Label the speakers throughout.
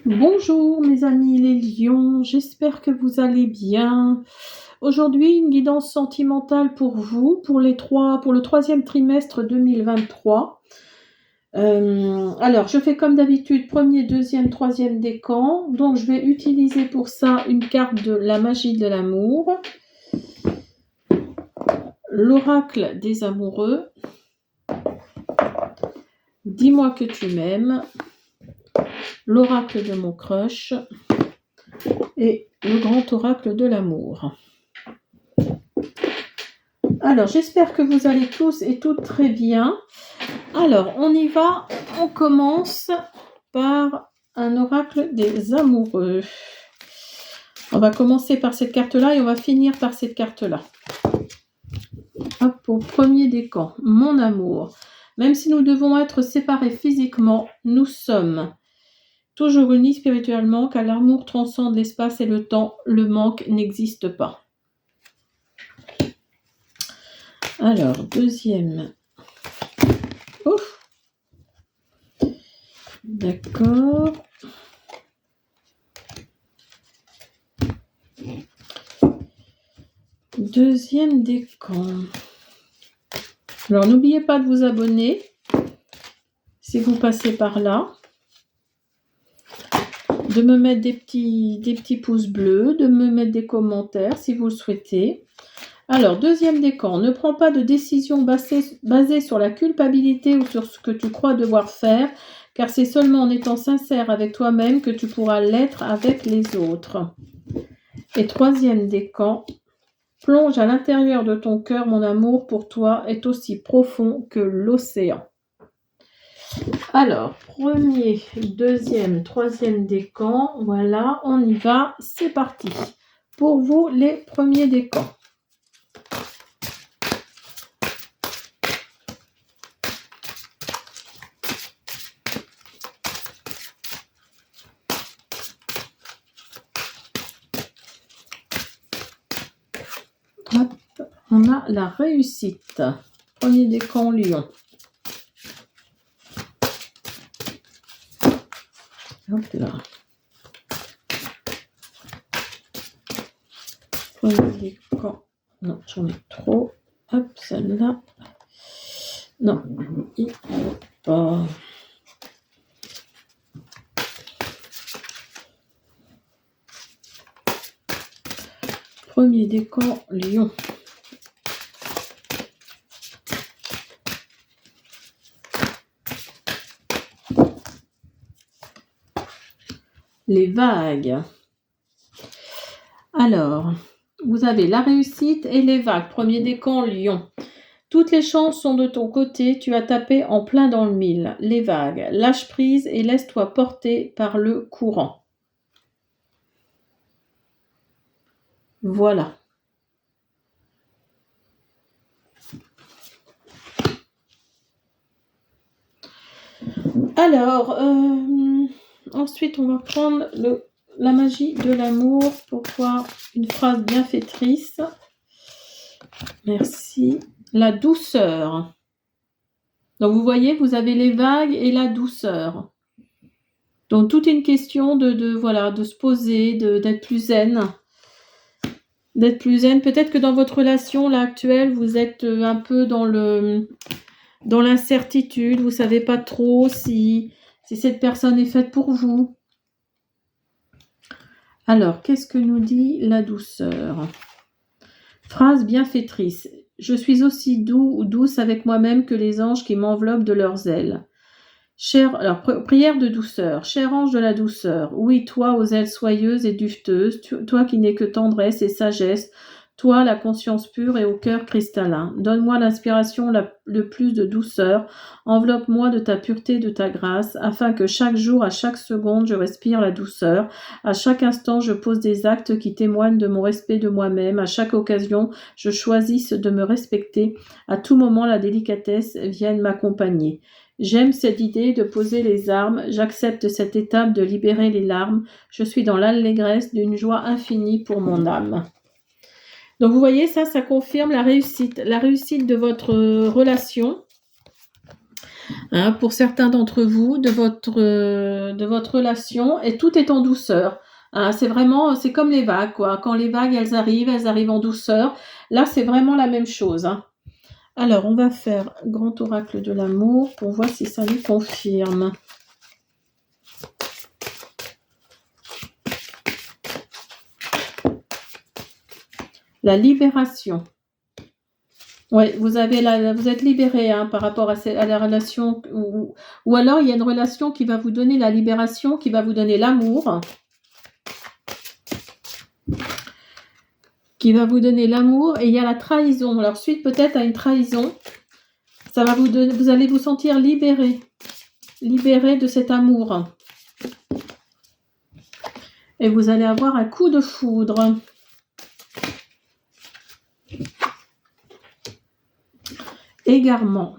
Speaker 1: Bonjour mes amis les lions, j'espère que vous allez bien. Aujourd'hui, une guidance sentimentale pour vous pour le troisième trimestre 2023. Alors, je fais comme d'habitude, premier, deuxième, troisième décan. Donc, je vais utiliser pour ça une carte de la magie de l'amour, l'oracle des amoureux, dis-moi que tu m'aimes, l'oracle de mon crush et le grand oracle de l'amour. Alors, j'espère que vous allez tous et toutes très bien. Alors, on y va. On commence par un oracle des amoureux. On va commencer par cette carte-là et on va finir par cette carte-là. Hop, au premier décan, mon amour. Même si nous devons être séparés physiquement, nous sommes toujours unis spirituellement, car l'amour transcende l'espace et le temps. Le manque n'existe pas. Alors, deuxième. Ouf. D'accord. Deuxième décan. Alors, n'oubliez pas de vous abonner si vous passez par là. De me mettre des petits pouces bleus, de me mettre des commentaires si vous le souhaitez. Alors, deuxième décan, ne prends pas de décision basée sur la culpabilité ou sur ce que tu crois devoir faire, car c'est seulement en étant sincère avec toi-même que tu pourras l'être avec les autres. Et troisième décan, plonge à l'intérieur de ton cœur, mon amour pour toi est aussi profond que l'océan. Alors, premier, deuxième, troisième décan, voilà, on y va, c'est parti. Pour vous, les premiers décans. Hop, on a la réussite. Premier décan, lion. Hop là. Premier décan. Non, j'en ai trop. Hop, celle-là. Non, il faut pas. Premier décan, lion. Les vagues. Alors, vous avez la réussite et les vagues. Premier décan, lion. Toutes les chances sont de ton côté, tu as tapé en plein dans le mille. Les vagues. Lâche prise et laisse-toi porter par le courant. Voilà. Alors, ensuite, on va prendre la magie de l'amour pour voir une phrase bienfaitrice. Merci. La douceur. Donc, vous voyez, vous avez les vagues et la douceur. Donc, tout est une question de se poser, d'être plus zen. D'être plus zen. Peut-être que dans votre relation là, actuelle, vous êtes un peu dans l'incertitude. Vous ne savez pas trop si cette personne est faite pour vous. Alors, qu'est-ce que nous dit la douceur? Phrase bienfaitrice. Je suis aussi doux ou douce avec moi-même que les anges qui m'enveloppent de leurs ailes. Alors, prière de douceur. Cher ange de la douceur, oui, toi aux ailes soyeuses et dufteuses, toi qui n'es que tendresse et sagesse, toi la conscience pure et au cœur cristallin, donne-moi l'inspiration le plus de douceur, enveloppe-moi de ta pureté et de ta grâce, afin que chaque jour, à chaque seconde, je respire la douceur, à chaque instant, je pose des actes qui témoignent de mon respect de moi-même, à chaque occasion, je choisisse de me respecter, à tout moment, la délicatesse vienne m'accompagner. J'aime cette idée de poser les armes, j'accepte cette étape de libérer les larmes, je suis dans l'allégresse d'une joie infinie pour mon âme. Donc vous voyez, ça confirme la réussite de votre relation. hein, pour certains d'entre vous, de votre relation, et tout est en douceur. Hein, c'est comme les vagues, quoi. Quand les vagues, elles arrivent en douceur. Là, c'est vraiment la même chose. Hein. Alors, on va faire grand oracle de l'amour pour voir si ça nous confirme. La libération. Oui, vous êtes libéré hein, par rapport à la relation, ou alors il y a une relation qui va vous donner la libération, qui va vous donner l'amour, et il y a la trahison. Alors suite peut-être à une trahison, ça va vous allez vous sentir libéré de cet amour, et vous allez avoir un coup de foudre. Égarement.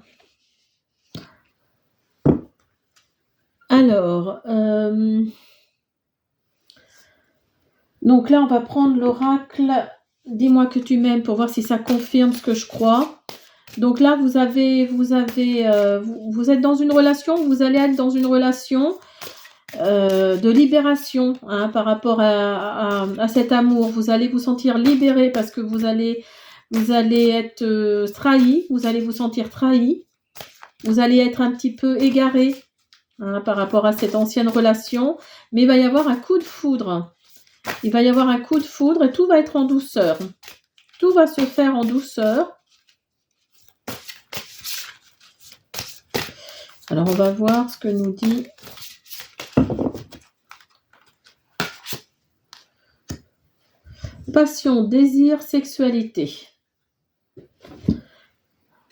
Speaker 1: Alors, donc là, on va prendre l'oracle « Dis-moi que tu m'aimes » pour voir si ça confirme ce que je crois. Donc là, vous êtes dans une relation, vous allez être dans une relation de libération hein, par rapport à cet amour. Vous allez vous sentir libéré parce que vous allez être trahi, vous allez vous sentir trahi, vous allez être un petit peu égaré hein, par rapport à cette ancienne relation, mais il va y avoir un coup de foudre. Il va y avoir un coup de foudre et tout va être en douceur. Tout va se faire en douceur. Alors, on va voir ce que nous dit passion, désir, sexualité.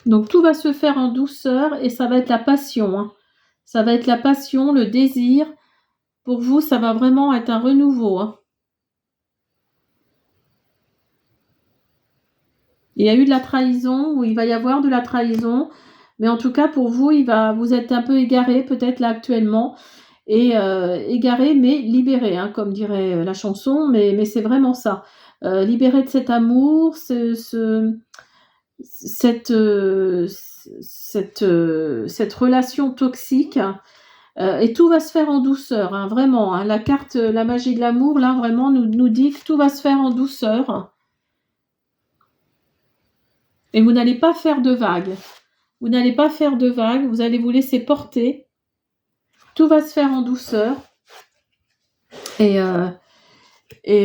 Speaker 1: Donc, tout va se faire en douceur et ça va être la passion. Hein. Ça va être la passion, le désir. Pour vous, ça va vraiment être un renouveau. Hein. Il y a eu de la trahison, ou il va y avoir de la trahison. Mais en tout cas, pour vous, vous êtes un peu égaré, peut-être là actuellement. Et égaré, mais libéré, hein, comme dirait la chanson. Mais c'est vraiment ça. Libéré de cet amour, cette relation toxique. Et tout va se faire en douceur, hein, vraiment. Hein. La carte, la magie de l'amour, là, vraiment, nous dit que tout va se faire en douceur. Et vous n'allez pas faire de vagues. Vous n'allez pas faire de vagues, vous allez vous laisser porter. Tout va se faire en douceur. Et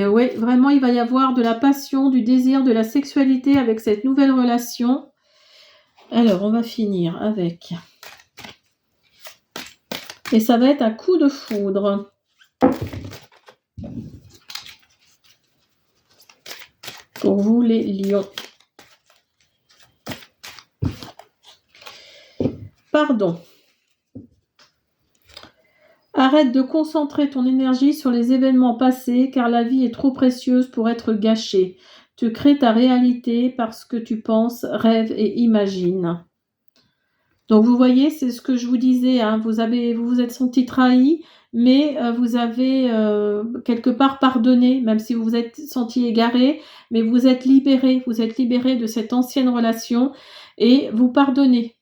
Speaker 1: oui, vraiment, il va y avoir de la passion, du désir, de la sexualité avec cette nouvelle relation. Alors, on va finir avec... Et ça va être un coup de foudre. Pour vous, les lions. Pardon. Arrête de concentrer ton énergie sur les événements passés, car la vie est trop précieuse pour être gâchée. Tu crées ta réalité parce que tu penses, rêves et imagines. Donc vous voyez, c'est ce que je vous disais, hein, vous vous êtes senti trahi, mais vous avez quelque part pardonné, même si vous vous êtes senti égaré, mais vous êtes libéré de cette ancienne relation et vous pardonnez.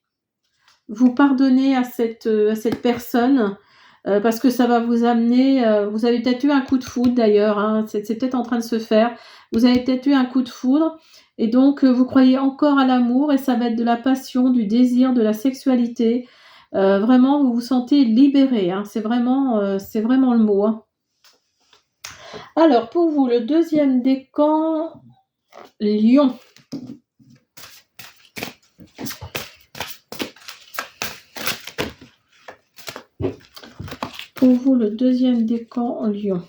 Speaker 1: Vous pardonnez à cette personne parce que ça va vous amener, vous avez peut-être eu un coup de foudre d'ailleurs, hein, c'est peut-être en train de se faire, vous avez peut-être eu un coup de foudre et donc vous croyez encore à l'amour et ça va être de la passion, du désir, de la sexualité, vraiment vous vous sentez libéré, hein, c'est vraiment le mot. Hein. Alors pour vous, le deuxième décan, Lion. Pour vous, le deuxième décan, Lion.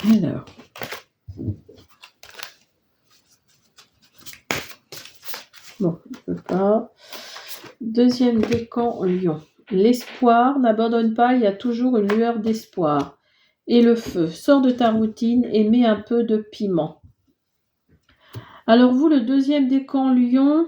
Speaker 1: Alors. Bon, je ne peux pas. Deuxième décan, Lion. L'espoir, n'abandonne pas, il y a toujours une lueur d'espoir. et le feu. Sors de ta routine et mets un peu de piment. Alors vous, le deuxième décan Lion,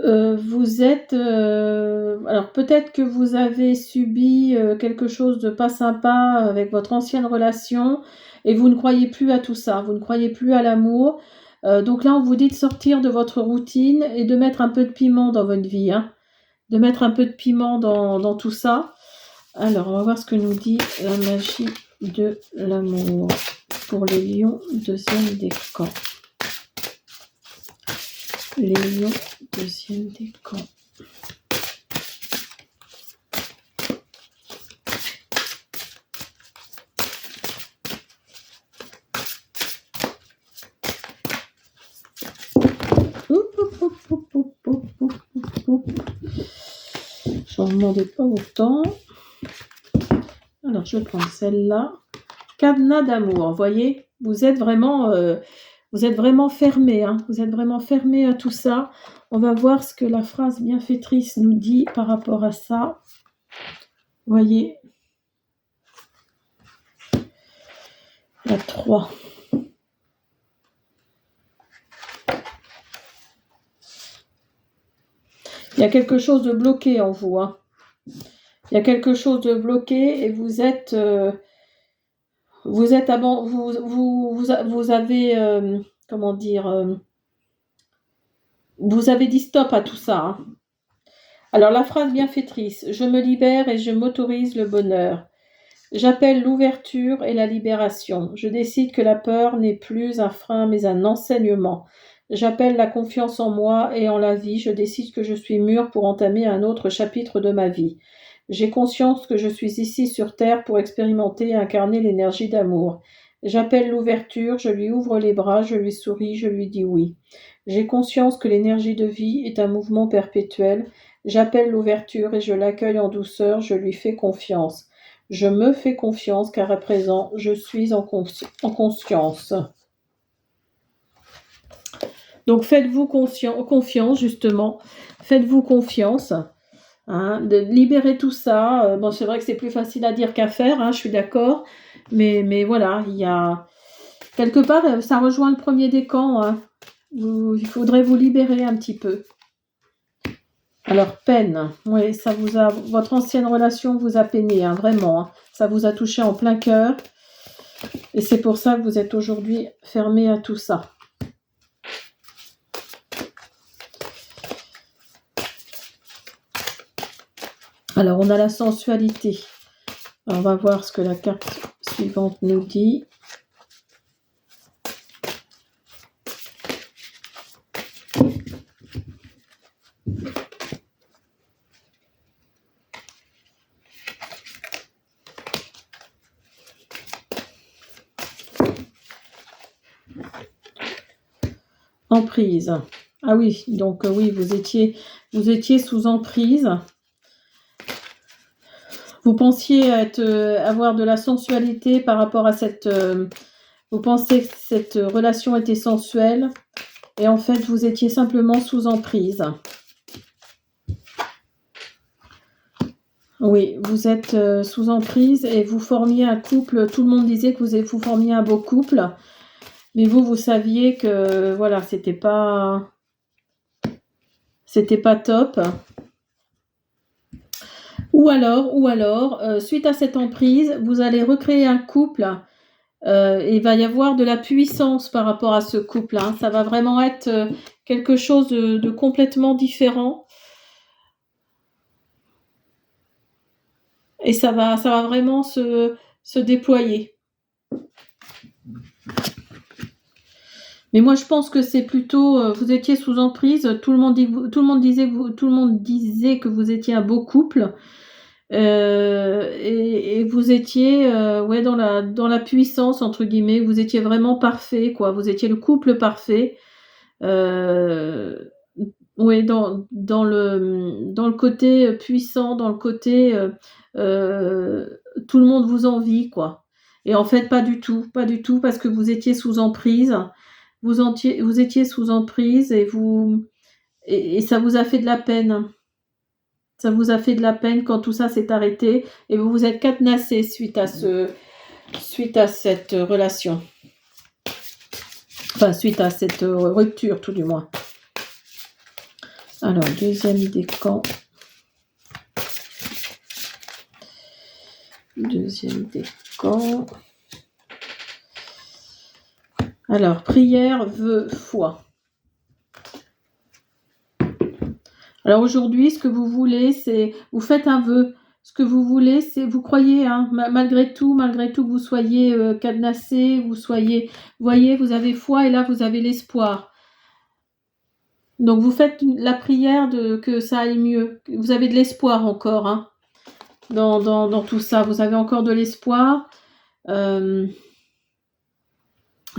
Speaker 1: vous êtes... alors peut-être que vous avez subi quelque chose de pas sympa avec votre ancienne relation et vous ne croyez plus à tout ça, vous ne croyez plus à l'amour. Donc là, on vous dit de sortir de votre routine et de mettre un peu de piment dans votre vie, hein. De mettre un peu de piment dans tout ça. Alors, on va voir ce que nous dit la magie de l'amour pour les lions, deuxième décan. Les lions, deuxième décan. Je n'en demandais pas autant. Alors, je vais prendre celle-là. Cadenas d'amour, vous voyez, vous êtes vraiment fermé, hein. Vous êtes vraiment fermé à tout ça. On va voir ce que la phrase bienfaitrice nous dit par rapport à ça. Vous voyez, la 3. Il y a quelque chose de bloqué en vous, hein. Il y a quelque chose de bloqué et vous avez, comment dire, vous avez dit stop à tout ça, hein. Alors la phrase bienfaitrice, je me libère et je m'autorise le bonheur. J'appelle l'ouverture et la libération. Je décide que la peur n'est plus un frein mais un enseignement. J'appelle la confiance en moi et en la vie. Je décide que je suis mûre pour entamer un autre chapitre de ma vie. J'ai conscience que je suis ici sur Terre pour expérimenter et incarner l'énergie d'amour. J'appelle l'ouverture, je lui ouvre les bras, je lui souris, je lui dis oui. J'ai conscience que l'énergie de vie est un mouvement perpétuel. J'appelle l'ouverture et je l'accueille en douceur, je lui fais confiance. Je me fais confiance car à présent, je suis en conscience. Donc faites-vous confiance, justement. Faites-vous confiance. Hein, de libérer tout ça. Bon, c'est vrai que c'est plus facile à dire qu'à faire, hein, je suis d'accord. Mais voilà, il y a... Quelque part, ça rejoint le premier décan. Hein. Il faudrait vous libérer un petit peu. Alors, peine. Oui, votre ancienne relation vous a peiné, hein, vraiment. Hein. Ça vous a touché en plein cœur. Et c'est pour ça que vous êtes aujourd'hui fermé à tout ça. Alors, on a la sensualité. Alors, on va voir ce que la carte suivante nous dit. Emprise. Ah oui, donc oui, vous étiez sous emprise. Vous pensiez avoir de la sensualité par rapport à cette... vous pensez que cette relation était sensuelle et en fait, vous étiez simplement sous emprise. Oui, vous êtes sous emprise et vous formiez un couple. Tout le monde disait que vous formiez un beau couple. Mais vous saviez que, voilà, c'était pas top. Ou alors, suite à cette emprise, vous allez recréer un couple. Et il va y avoir de la puissance par rapport à ce couple. Hein. Ça va vraiment être quelque chose de complètement différent. Et ça va vraiment se déployer. Mais moi, je pense que c'est plutôt, vous étiez sous emprise. Tout le monde disait que vous étiez un beau couple, et vous étiez, dans la puissance entre guillemets. Vous étiez vraiment parfait, quoi. Vous étiez le couple parfait. Oui, dans le côté puissant, dans le côté tout le monde vous envie, quoi. Et en fait, pas du tout, parce que vous étiez sous emprise. Vous étiez sous emprise et ça vous a fait de la peine. Ça vous a fait de la peine quand tout ça s'est arrêté et vous vous êtes cadenassé suite à cette relation. Enfin, suite à cette rupture, tout du moins. Alors, deuxième décan. Deuxième décan. Alors, prière, vœu, foi. Alors aujourd'hui, ce que vous voulez, c'est, vous faites un vœu. Ce que vous voulez, c'est, vous croyez, hein, malgré tout que vous soyez cadenassé, vous soyez, voyez, vous avez foi et là vous avez l'espoir. Donc vous faites la prière que ça aille mieux. Vous avez de l'espoir encore, hein, dans tout ça. Vous avez encore de l'espoir.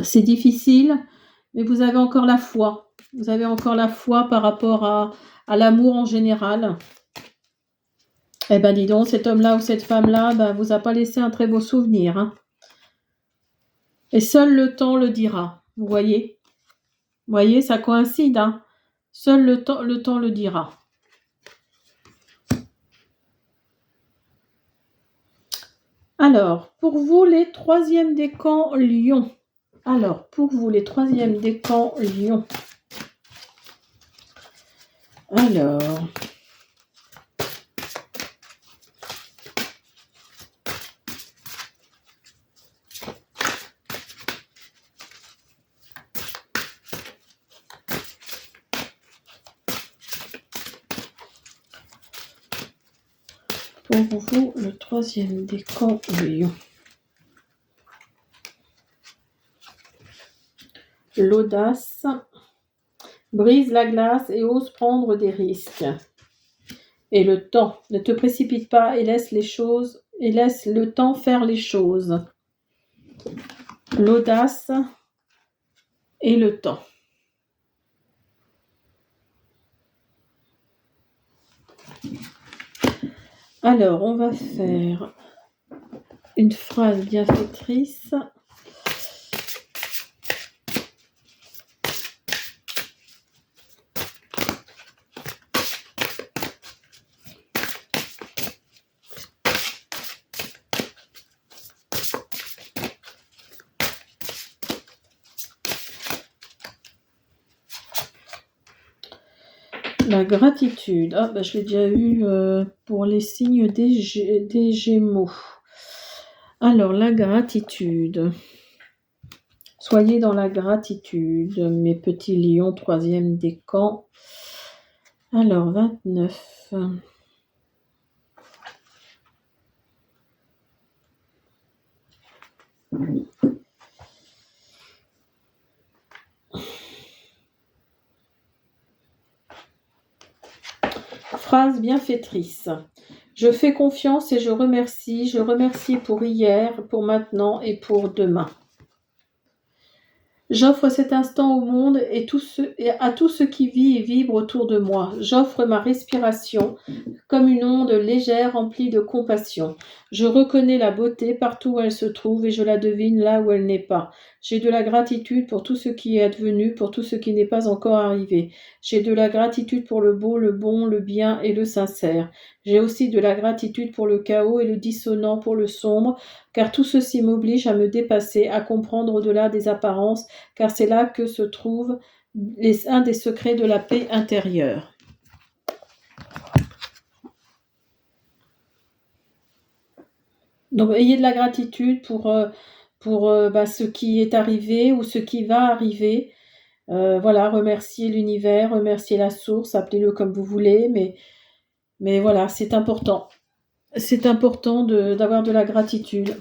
Speaker 1: C'est difficile, mais vous avez encore la foi. Vous avez encore la foi par rapport à l'amour en général. Eh ben dis donc, cet homme-là ou cette femme-là, ben, vous a pas laissé un très beau souvenir. Hein. Et seul le temps le dira. Vous voyez? Vous voyez, ça coïncide. Hein. Seul le temps le dira. Alors, pour vous, les troisièmes décans Lion. Alors, pour vous, les troisièmes décans Lion. Alors... Pour vous, le troisième décan Lion. L'audace, brise la glace et ose prendre des risques. Et le temps, ne te précipite pas et laisse le temps faire les choses. L'audace et le temps. Alors, on va faire une phrase bienfaitrice. La gratitude. Ah, ben, je l'ai déjà eu pour les signes des Gémeaux. Alors, la gratitude. Soyez dans la gratitude, mes petits lions, troisième décan. Alors, 29. Phrase bienfaitrice. Je fais confiance et je remercie. Je remercie pour hier, pour maintenant et pour demain. J'offre cet instant au monde et à tout ce qui vit et vibre autour de moi. J'offre ma respiration comme une onde légère remplie de compassion. Je reconnais la beauté partout où elle se trouve et je la devine là où elle n'est pas. J'ai de la gratitude pour tout ce qui est advenu, pour tout ce qui n'est pas encore arrivé. J'ai de la gratitude pour le beau, le bon, le bien et le sincère. J'ai aussi de la gratitude pour le chaos et le dissonant, pour le sombre, car tout ceci m'oblige à me dépasser, à comprendre au-delà des apparences, car c'est là que se trouve un des secrets de la paix intérieure. Donc, ayez de la gratitude pour ce qui est arrivé ou ce qui va arriver. Voilà, remerciez l'univers, remerciez la source, appelez-le comme vous voulez, mais voilà, c'est important. C'est important d'avoir de la gratitude.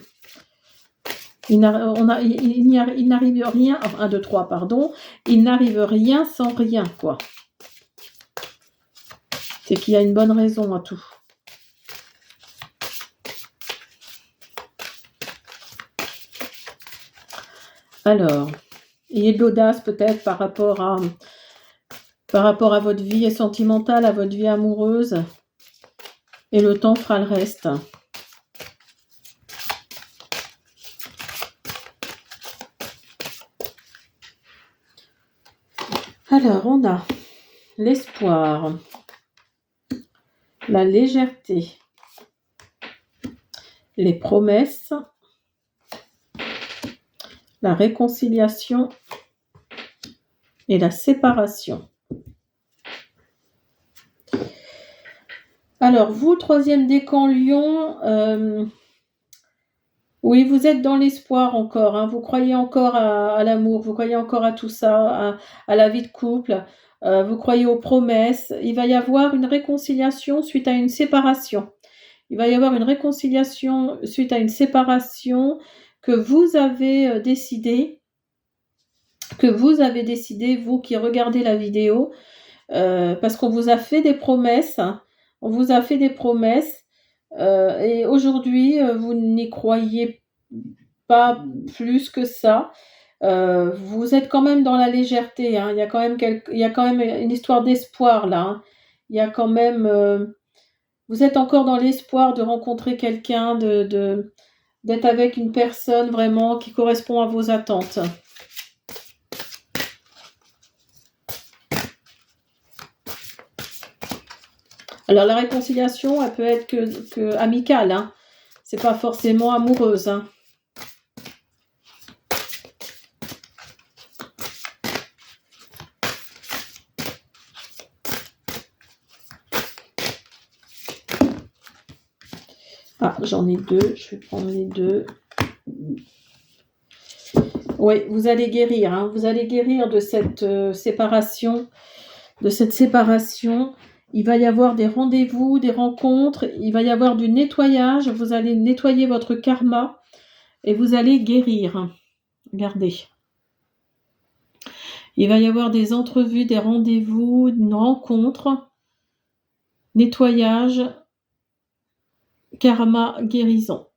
Speaker 1: Il n'arrive rien, 1, 2, 3, pardon, il n'arrive rien sans rien, quoi. C'est qu'il y a une bonne raison à tout. Alors, ayez de l'audace peut-être par rapport à votre vie sentimentale, à votre vie amoureuse, et le temps fera le reste. Alors, on a l'espoir. la légèreté, les promesses, la réconciliation et la séparation. Alors, vous, troisième décan Lion, oui, vous êtes dans l'espoir encore, hein, vous croyez encore à l'amour, vous croyez encore à tout ça, à la vie de couple, vous croyez aux promesses. Il va y avoir une réconciliation suite à une séparation. Il va y avoir une réconciliation suite à une séparation que vous avez décidé, vous qui regardez la vidéo, parce qu'on vous a fait des promesses, hein. On vous a fait des promesses, et aujourd'hui, vous n'y croyez pas plus que ça. Vous êtes quand même dans la légèreté, hein. Il y a quand même une histoire d'espoir là, hein. Il y a quand même, vous êtes encore dans l'espoir de rencontrer quelqu'un, d'être avec une personne vraiment qui correspond à vos attentes. Alors la réconciliation, elle peut être que amicale, hein. C'est pas forcément amoureuse, hein. Ah, j'en ai deux, je vais prendre les deux. Oui, vous allez guérir, hein. Vous allez guérir de cette séparation. Il va y avoir des rendez-vous, des rencontres, il va y avoir du nettoyage, vous allez nettoyer votre karma et vous allez guérir. Regardez. Il va y avoir des entrevues, des rendez-vous, une rencontre, nettoyage, karma, guérison.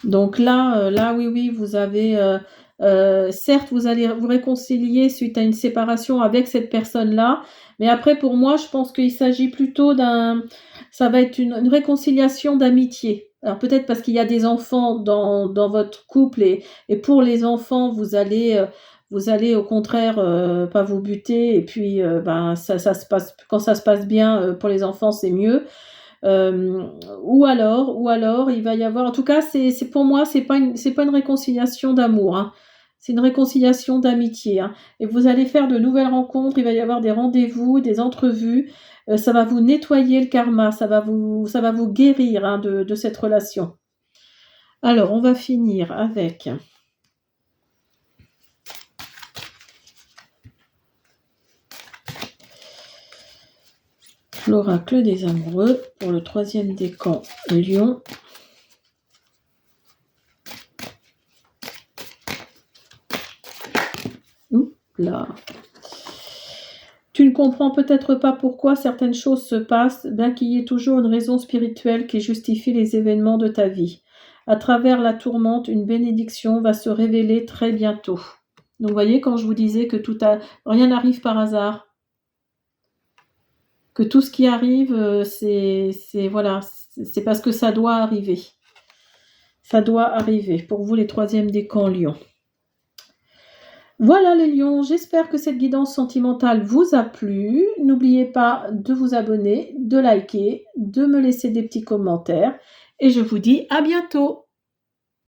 Speaker 1: Donc là, oui, vous avez... certes, vous allez vous réconcilier suite à une séparation avec cette personne-là, mais après, pour moi, je pense qu'il s'agit plutôt ça va être une réconciliation d'amitié. Alors peut-être parce qu'il y a des enfants dans votre couple et pour les enfants, vous allez au contraire pas vous buter et puis ça se passe quand ça se passe bien pour les enfants, c'est mieux. Ou alors, il va y avoir. En tout cas, c'est pour moi, c'est pas une réconciliation d'amour, hein. C'est une réconciliation d'amitié, hein. Et vous allez faire de nouvelles rencontres. Il va y avoir des rendez-vous, des entrevues. Ça va vous nettoyer le karma. Ça va vous guérir, hein, de cette relation. Alors, on va finir avec l'oracle des amoureux pour le troisième décan Lion. Là. Tu ne comprends peut-être pas pourquoi certaines choses se passent, bien qu'il y ait toujours une raison spirituelle qui justifie les événements de ta vie. À travers la tourmente, une bénédiction va se révéler très bientôt. Donc, vous voyez, quand je vous disais que rien n'arrive par hasard, que tout ce qui arrive, c'est parce que ça doit arriver. Ça doit arriver. Pour vous, les troisièmes décans Lion. Voilà les lions, j'espère que cette guidance sentimentale vous a plu. N'oubliez pas de vous abonner, de liker, de me laisser des petits commentaires et je vous dis à bientôt.